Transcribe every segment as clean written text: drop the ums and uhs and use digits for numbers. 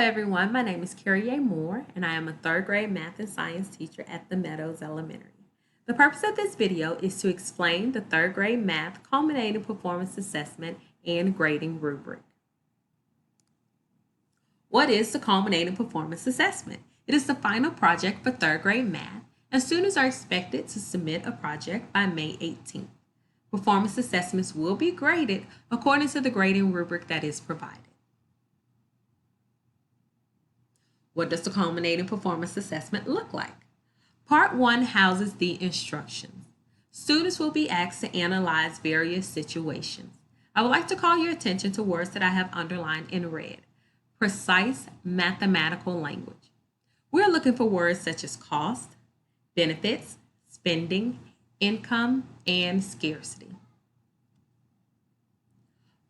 everyone, my name is Carrie A. Moore and I am a third grade math and science teacher at the Meadows Elementary. The purpose of this video is to explain the third grade math culminating performance assessment and grading rubric. What is the culminating performance assessment? It is the final project for third grade math and students are expected to submit a project by May 18th. Performance assessments will be graded according to the grading rubric that is provided. What does the culminating performance assessment look like? Part 1 houses the instructions. Students will be asked to analyze various situations. I would like to call your attention to words that I have underlined in red. Precise mathematical language. We're looking for words such as cost, benefits, spending, income, and scarcity.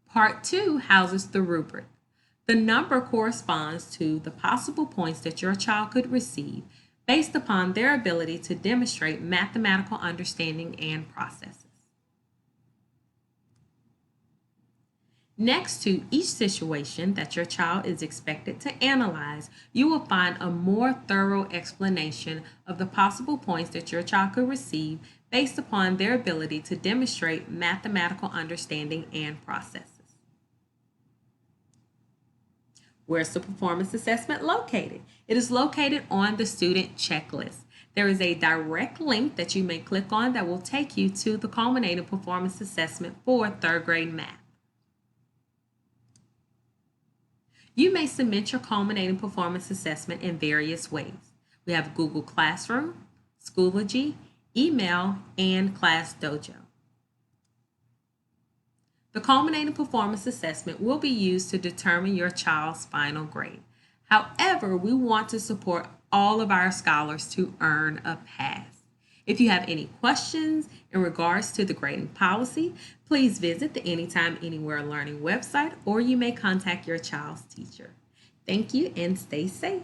Part 2 houses the rubric. The number corresponds to the possible points that your child could receive based upon their ability to demonstrate mathematical understanding and processes. Next to each situation that your child is expected to analyze, you will find a more thorough explanation of the possible points that your child could receive based upon their ability to demonstrate mathematical understanding and processes. Where's the performance assessment located? It is located on the student checklist. There is a direct link that you may click on that will take you to the culminating performance assessment for third grade math. You may submit your culminating performance assessment in various ways. We have Google Classroom, Schoology, email, and Class Dojo. The culminating performance assessment will be used to determine your child's final grade. However, we want to support all of our scholars to earn a pass. If you have any questions in regards to the grading policy, please visit the Anytime Anywhere Learning website or you may contact your child's teacher. Thank you and stay safe.